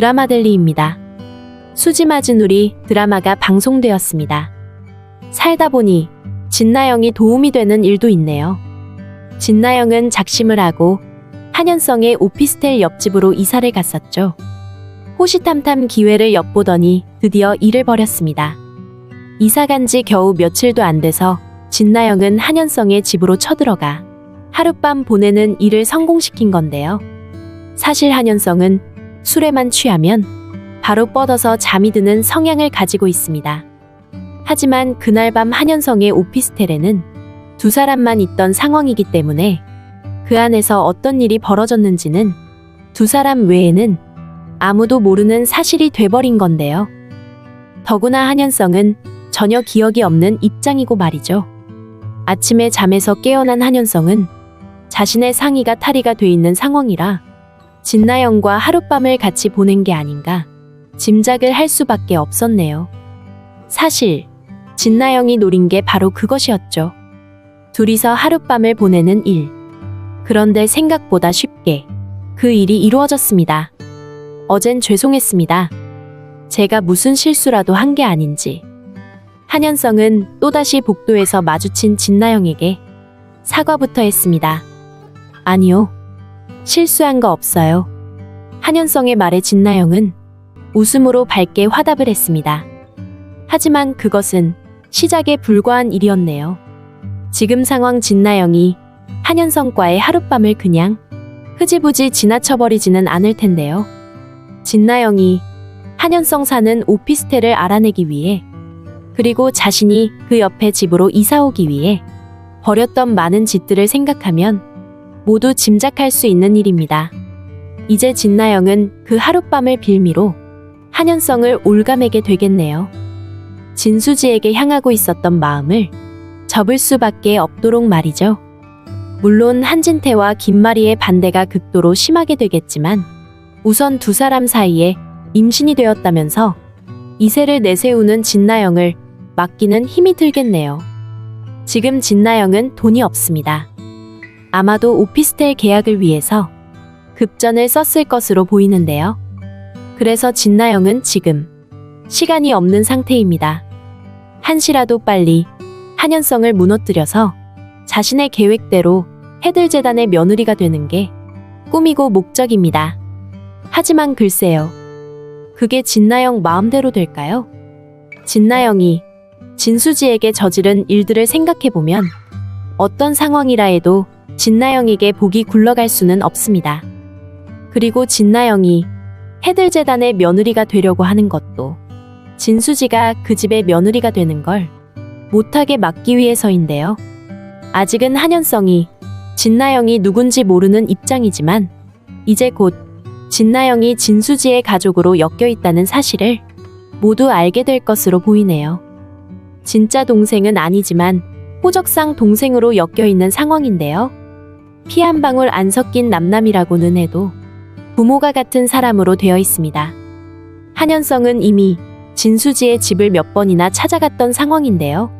드라마델리입니다. 수지 맞은 우리 드라마가 방송되었습니다. 살다 보니 진나영이 도움이 되는 일도 있네요. 진나영은 작심을 하고 한현성의 오피스텔 옆집으로 이사를 갔었죠. 호시탐탐 기회를 엿보더니 드디어 일을 벌였습니다. 이사 간 지 겨우 며칠도 안 돼서 진나영은 한현성의 집으로 쳐들어가 하룻밤 보내는 일을 성공시킨 건데요. 사실 한현성은 술에만 취하면 바로 뻗어서 잠이 드는 성향을 가지고 있습니다. 하지만 그날 밤 한현성의 오피스텔에는 두 사람만 있던 상황이기 때문에 그 안에서 어떤 일이 벌어졌는지는 두 사람 외에는 아무도 모르는 사실이 돼버린 건데요. 더구나 한현성은 전혀 기억이 없는 입장이고 말이죠. 아침에 잠에서 깨어난 한현성은 자신의 상의가 탈의가 돼 있는 상황이라 진나영과 하룻밤을 같이 보낸 게 아닌가 짐작을 할 수밖에 없었네요. 사실 진나영이 노린 게 바로 그것이었죠. 둘이서 하룻밤을 보내는 일. 그런데 생각보다 쉽게 그 일이 이루어졌습니다. 어젠 죄송했습니다. 제가 무슨 실수라도 한 게 아닌지. 한현성은 또다시 복도에서 마주친 진나영에게 사과부터 했습니다. 아니요. 실수한 거 없어요. 한현성의 말에 진나영은 웃음으로 밝게 화답을 했습니다. 하지만 그것은 시작에 불과한 일이었네요. 지금 상황 진나영이 한현성과의 하룻밤을 그냥 흐지부지 지나쳐버리지는 않을 텐데요. 진나영이 한현성 사는 오피스텔을 알아내기 위해 그리고 자신이 그 옆에 집으로 이사 오기 위해 벌였던 많은 짓들을 생각하면 모두 짐작할 수 있는 일입니다. 이제 진나영은 그 하룻밤을 빌미로 한현성을 올가매게 되겠네요. 진수지에게 향하고 있었던 마음을 접을 수밖에 없도록 말이죠. 물론 한진태와 김마리의 반대가 극도로 심하게 되겠지만 우선 두 사람 사이에 임신이 되었다면서 이세를 내세우는 진나영을 막기는 힘이 들겠네요. 지금 진나영은 돈이 없습니다. 아마도 오피스텔 계약을 위해서 급전을 썼을 것으로 보이는데요. 그래서 진나영은 지금 시간이 없는 상태입니다. 한시라도 빨리 한현성을 무너뜨려서 자신의 계획대로 해들재단의 며느리가 되는 게 꿈이고 목적입니다. 하지만 글쎄요. 그게 진나영 마음대로 될까요? 진나영이 진수지에게 저지른 일들을 생각해보면 어떤 상황이라 해도 진나영에게 복이 굴러갈 수는 없습니다. 그리고 진나영이 해들재단의 며느리가 되려고 하는 것도 진수지가 그 집의 며느리가 되는 걸 못하게 막기 위해서인데요. 아직은 한현성이 진나영이 누군지 모르는 입장이지만 이제 곧 진나영이 진수지의 가족으로 엮여 있다는 사실을 모두 알게 될 것으로 보이네요. 진짜 동생은 아니지만 호적상 동생으로 엮여 있는 상황인데요. 피 한 방울 안 섞인 남남이라고는 해도 부모가 같은 사람으로 되어 있습니다. 한현성은 이미 진수지의 집을 몇 번이나 찾아갔던 상황인데요.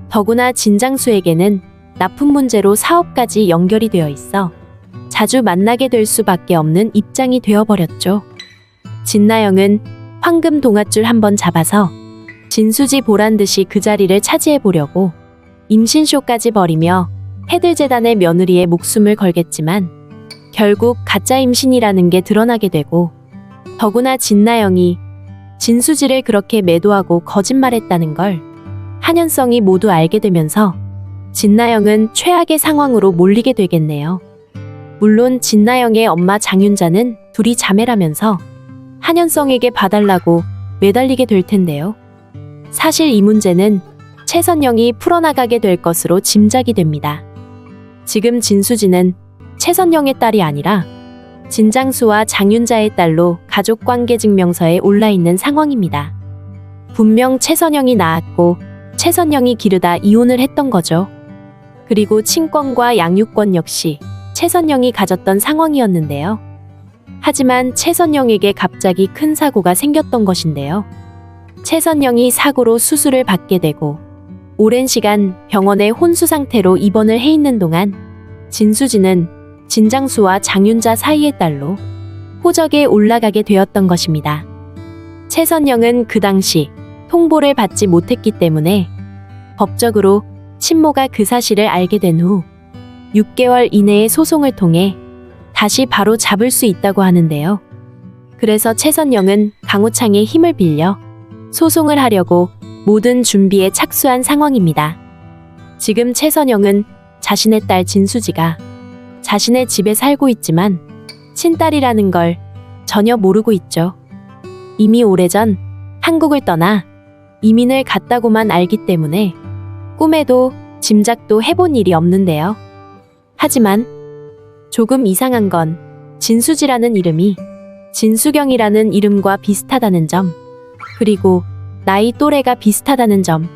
더구나 진장수에게는 납품 문제로 사업까지 연결이 되어 있어 자주 만나게 될 수밖에 없는 입장이 되어버렸죠. 진나영은 황금 동아줄 한번 잡아서 진수지 보란듯이 그 자리를 차지해보려고 임신쇼까지 벌이며 해들재단의 며느리의 목숨을 걸겠지만 결국 가짜 임신이라는 게 드러나게 되고 더구나 진나영이 진수지를 그렇게 매도하고 거짓말했다는 걸 한현성이 모두 알게 되면서 진나영은 최악의 상황으로 몰리게 되겠네요. 물론 진나영의 엄마 장윤자는 둘이 자매라면서 한현성에게 봐달라고 매달리게 될 텐데요. 사실 이 문제는 최선영이 풀어나가게 될 것으로 짐작이 됩니다. 지금 진수지는 최선영의 딸이 아니라 진장수와 장윤자의 딸로 가족관계증명서에 올라있는 상황입니다. 분명 최선영이 낳았고 최선영이 기르다 이혼을 했던 거죠. 그리고 친권과 양육권 역시 최선영이 가졌던 상황이었는데요. 하지만 최선영에게 갑자기 큰 사고가 생겼던 것인데요. 최선영이 사고로 수술을 받게 되고 오랜 시간 병원에 혼수 상태로 입원을 해 있는 동안 진수지는 진장수와 장윤자 사이의 딸로 호적에 올라가게 되었던 것입니다. 최선영은 그 당시 통보를 받지 못했기 때문에 법적으로 친모가 그 사실을 알게 된 후 6개월 이내에 소송을 통해 다시 바로 잡을 수 있다고 하는데요. 그래서 최선영은 강호창의 힘을 빌려 소송을 하려고 모든 준비에 착수한 상황입니다. 지금 최선영은 자신의 딸 진수지가 자신의 집에 살고 있지만 친딸이라는 걸 전혀 모르고 있죠. 이미 오래전 한국을 떠나 이민을 갔다고만 알기 때문에 꿈에도 짐작도 해본 일이 없는데요. 하지만 조금 이상한 건 진수지라는 이름이 진수경이라는 이름과 비슷하다는 점, 그리고 나이 또래가 비슷하다는 점,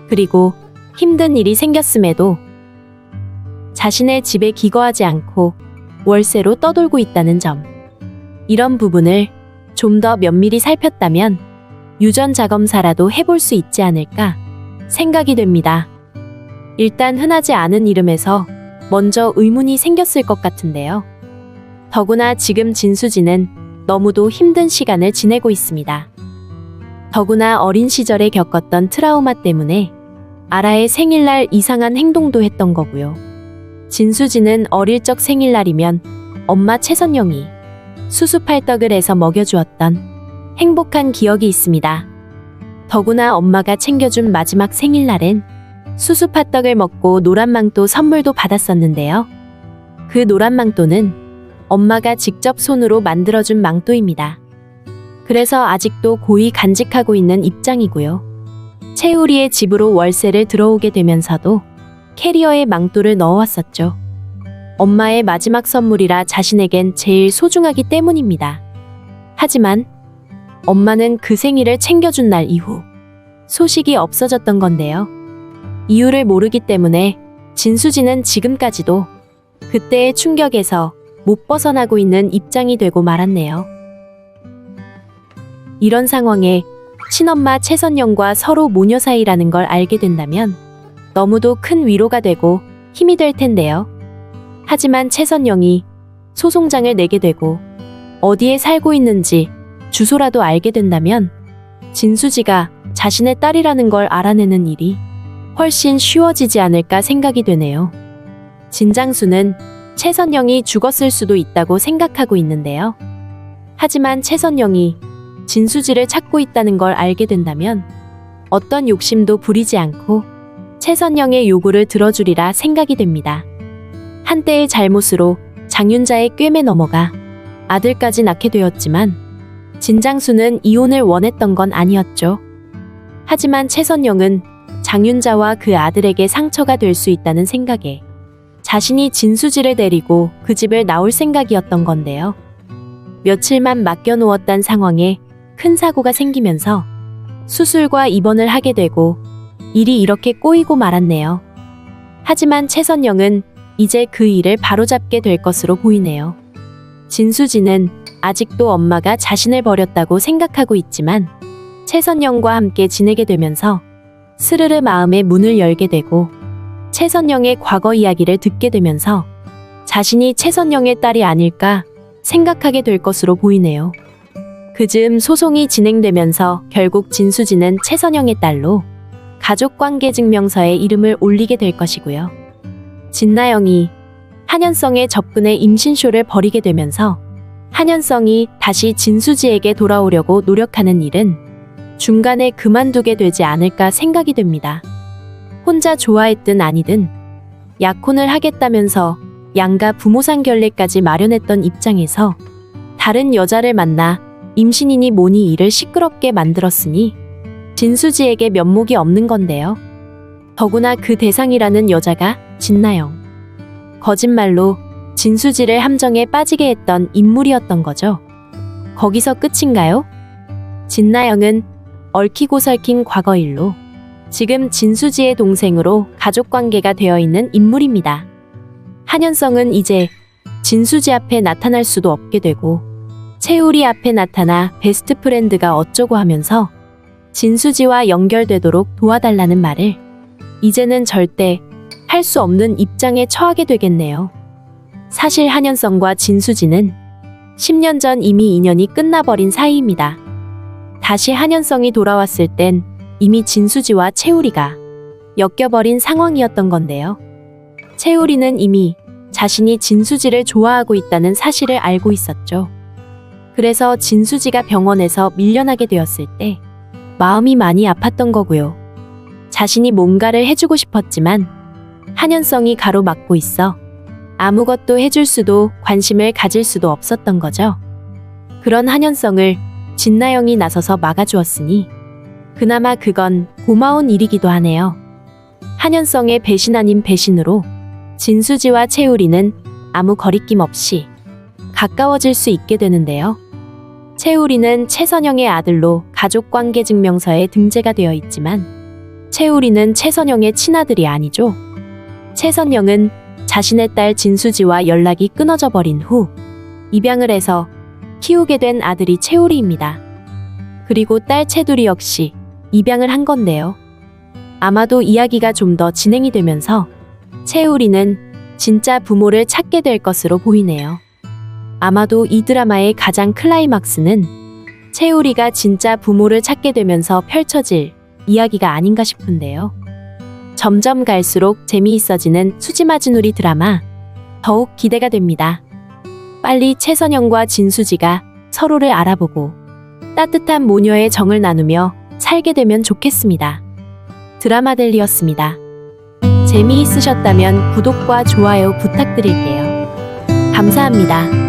그리고 힘든 일이 생겼음에도 자신의 집에 기거하지 않고 월세로 떠돌고 있다는 점. 이런 부분을 좀 더 면밀히 살폈다면 유전자검사라도 해볼 수 있지 않을까 생각이 됩니다. 일단 흔하지 않은 이름에서 먼저 의문이 생겼을 것 같은데요. 더구나 지금 진수지는 너무도 힘든 시간을 지내고 있습니다. 더구나 어린 시절에 겪었던 트라우마 때문에 아라의 생일날 이상한 행동도 했던 거고요. 진수지는 어릴 적 생일날이면 엄마 최선영이 수수팔떡을 해서 먹여주었던 행복한 기억이 있습니다. 더구나 엄마가 챙겨준 마지막 생일날엔 수수팥떡을 먹고 노란망토 선물도 받았었는데요. 그 노란망토는 엄마가 직접 손으로 만들어준 망토입니다. 그래서 아직도 고이 간직하고 있는 입장이고요. 채우리의 집으로 월세를 들어오게 되면서도 캐리어에 망토를 넣어왔었죠. 엄마의 마지막 선물이라 자신에겐 제일 소중하기 때문입니다. 하지만 엄마는 그 생일을 챙겨준 날 이후 소식이 없어졌던 건데요. 이유를 모르기 때문에 진수지는 지금까지도 그때의 충격에서 못 벗어나고 있는 입장이 되고 말았네요. 이런 상황에 친엄마 최선영과 서로 모녀 사이라는 걸 알게 된다면 너무도 큰 위로가 되고 힘이 될 텐데요. 하지만 최선영이 소송장을 내게 되고 어디에 살고 있는지 주소라도 알게 된다면 진수지가 자신의 딸이라는 걸 알아내는 일이 훨씬 쉬워지지 않을까 생각이 되네요. 진장수는 최선영이 죽었을 수도 있다고 생각하고 있는데요. 하지만 최선영이 진수지를 찾고 있다는 걸 알게 된다면 어떤 욕심도 부리지 않고 최선영의 요구를 들어주리라 생각이 됩니다. 한때의 잘못으로 장윤자의 꿰매 넘어가 아들까지 낳게 되었지만 진장수는 이혼을 원했던 건 아니었죠. 하지만 최선영은 장윤자와 그 아들에게 상처가 될 수 있다는 생각에 자신이 진수지를 데리고 그 집을 나올 생각이었던 건데요. 며칠만 맡겨놓았던 상황에 큰 사고가 생기면서 수술과 입원을 하게 되고 일이 이렇게 꼬이고 말았네요. 하지만 최선영은 이제 그 일을 바로잡게 될 것으로 보이네요. 진수지는 아직도 엄마가 자신을 버렸다고 생각하고 있지만 최선영과 함께 지내게 되면서 스르르 마음의 문을 열게 되고 최선영의 과거 이야기를 듣게 되면서 자신이 최선영의 딸이 아닐까 생각하게 될 것으로 보이네요. 그즈음 소송이 진행되면서 결국 진수지는 최선영의 딸로 가족관계증명서에 이름을 올리게 될 것이고요. 진나영이 한현성의 접근에 임신쇼를 벌이게 되면서 한현성이 다시 진수지에게 돌아오려고 노력하는 일은 중간에 그만두게 되지 않을까 생각이 됩니다. 혼자 좋아했든 아니든 약혼을 하겠다면서 양가 부모상 결례까지 마련했던 입장에서 다른 여자를 만나 임신이니 뭐니 일을 시끄럽게 만들었으니 진수지에게 면목이 없는 건데요. 더구나 그 대상이라는 여자가 진나영. 거짓말로 진수지를 함정에 빠지게 했던 인물이었던 거죠. 거기서 끝인가요? 진나영은 얽히고 설킨 과거 일로 지금 진수지의 동생으로 가족관계가 되어 있는 인물입니다. 한현성은 이제 진수지 앞에 나타날 수도 없게 되고 채우리 앞에 나타나 베스트 프렌드가 어쩌고 하면서 진수지와 연결되도록 도와달라는 말을 이제는 절대 할 수 없는 입장에 처하게 되겠네요. 사실 한현성과 진수지는 10년 전 이미 인연이 끝나버린 사이입니다. 다시 한현성이 돌아왔을 땐 이미 진수지와 채우리가 엮여버린 상황이었던 건데요. 채우리는 이미 자신이 진수지를 좋아하고 있다는 사실을 알고 있었죠. 그래서 진수지가 병원에서 밀려나게 되었을 때 마음이 많이 아팠던 거고요. 자신이 뭔가를 해주고 싶었지만 한현성이 가로막고 있어 아무것도 해줄 수도 관심을 가질 수도 없었던 거죠. 그런 한현성을 진나영이 나서서 막아주었으니 그나마 그건 고마운 일이기도 하네요. 한현성의 배신 아닌 배신으로 진수지와 채우리는 아무 거리낌 없이 가까워질 수 있게 되는데요. 채우리는 최선영의 아들로 가족관계증명서에 등재가 되어 있지만 채우리는 최선영의 친아들이 아니죠. 최선영은 자신의 딸 진수지와 연락이 끊어져 버린 후 입양을 해서 키우게 된 아들이 채우리입니다. 그리고 딸 채두리 역시 입양을 한 건데요. 아마도 이야기가 좀 더 진행이 되면서 채우리는 진짜 부모를 찾게 될 것으로 보이네요. 아마도 이 드라마의 가장 클라이막스는 채우리가 진짜 부모를 찾게 되면서 펼쳐질 이야기가 아닌가 싶은데요. 점점 갈수록 재미있어지는 수지마지누리 드라마 더욱 기대가 됩니다. 빨리 최선영과 진수지가 서로를 알아보고 따뜻한 모녀의 정을 나누며 살게 되면 좋겠습니다. 드라마델리였습니다. 재미있으셨다면 구독과 좋아요 부탁드릴게요. 감사합니다.